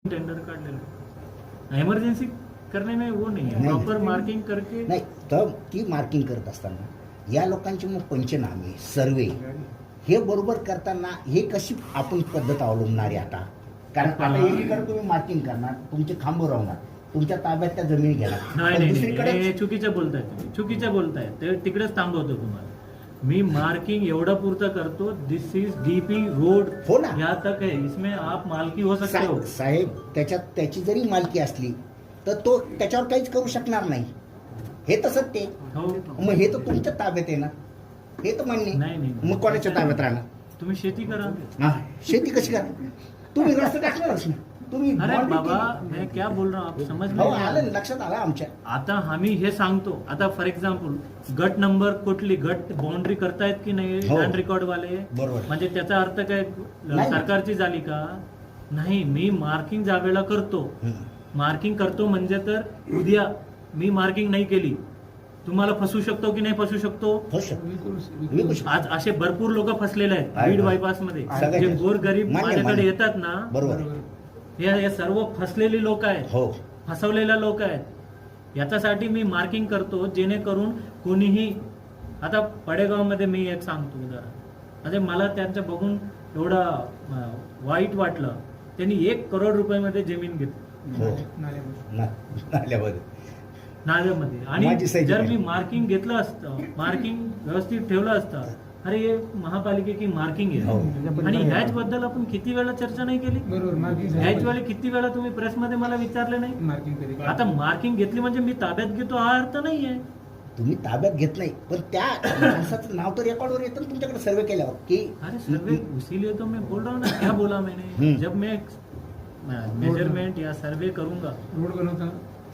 Tender काढलेलं emergency करने में वो नहीं है, प्रॉपर मार्किंग करके नाही. तर ती मार्किंग करत असताना या लोकांचे मग पंचनामे सर्वे हे बरोबर करताना हे कशी आपण पद्धत अवलंबणार आहे आता? कारण आता एकीकडे तुम्ही मार्किंग करणार, तुमचे खांब राहणार, तुमच्या ताब्यात त्या जमिनी घेणार, नाही दुसरीकडे हे चुकीचं बोलताय तुम्ही, चुकीचं बोलताय. ते तिकडेच थांबवतो तुम्हाला. मी मार्किंग एवढा पुरता करतो. दिस इज डीपी रोड हो ना. यहाँ तक है, इसमें आप मालकी हो सकते हो. साहेब त्याच्यात त्याची जरी मालकी असली तर तो त्याच्यावर काहीच करू शकणार नाही. हे तर सत्य आहे. हो, मग हे तर तुमच्या ताब्यात आहे ना, हे तर मान्य आहे. नाही. मग कोणाच्या ताब्यात राहणार? तुम्ही शेती करा. हा, शेती कशी करा? तुम्ही रस्ते टाकणारच ना. तुम्ही अरे boundary बाबा, केली. मैं क्या बोल रहा हूँ आप समझ हो, में आलं लक्षात आलं आमच्या. आता आम्ही हे सांगतो. आता फॉर एक्झाम्पल गट नंबर कुठली गट बाउंड्री करतायत की नाही हो. लँड रेकॉर्ड वाले, बरोबर. म्हणजे त्याचा अर्थ काय नाही. सरकारची झाली का? नाही. मी मार्किंग ज्या वेळेला करतो, मार्किंग करतो म्हणजे तर उद्या मी मार्किंग नाही केली, तुम्हाला फसू शकतो की नाही फसू शकतो? हो सर. विकू शकतो. आज असे भरपूर लोक फसलेले आहेत आहे. बीड बायपास मध्ये. सगळ्यात जे जास्त. गोरगरीब मान्य, माझ्याकडे मान्य. येतात ना, बरोबर. हे सर्व फसलेली लोक आहेत, हो. फसवलेल्या लोक आहेत. याच्यासाठी मी मार्किंग करतो जेणेकरून कोणीही. आता पडेगावमध्ये मी एक सांगतो उदाहरण, म्हणजे मला त्यांचं बघून एवढं वाईट वाटलं. त्यांनी 1 करोड रुपयामध्ये जमीन घेतली हो. नाल्यामध्ये. नाल्यामध्ये. माझी आणि सही जर आहे. मी मार्किंग घेतलं असतं, मार्किंग व्यवस्थित ठेवलं असतं, अरे हे महापालिकेची मार्किंग हो. आहे. आणि ह्याच बद्दल आपण किती वेळा चर्चा नाही केली? ह्याच वेळी किती वेळा तुम्ही प्रेसमध्ये मला विचारले नाही? आता मार्किंग घेतली म्हणजे मी ताब्यात घेतो हा अर्थ नाहीये. तुम्ही ताब्यात घेत नाही, पण त्या माणसाचं नाव तर रेकॉर्डवर येतं ना तुमच्याकडे सर्वे केल्यावर की अरे सर्वे इसीलिए तो मैं बोल रहा हूँ ना. क्या बोला मैंने? जब मैं मेजरमेंट या सर्वे करूंगा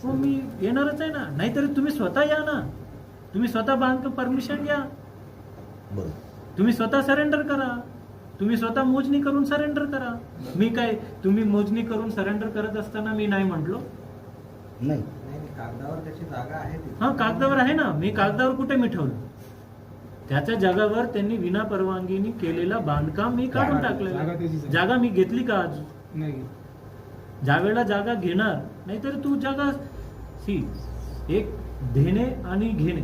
तो मी येणारच आहे ना. नाहीतरी तुम्ही स्वतः या ना, तुम्ही स्वतः बांधकाम परमिशन घ्या, बरोबर. तुम्ही स्वतः सरेंडर करा, तुम्ही स्वतः मोजणी करून सरेंडर करा. मी काय, तुम्ही मोजणी करून सरेंडर करत असताना मी नाही म्हटलो? नाही. कागदावर त्याची जागा आहे. हा, कागदावर आहे ना. मी कागदावर कुठे मिठवलं? त्याच्या जागावर त्यांनी विना परवानगीने केलेला बांधकाम मी काढून टाकलेलं. जागा मी घेतली का आज? ज्या वेळेला जागा घेणार, नाहीतर तू जागा सी एक देणे आणि घेणे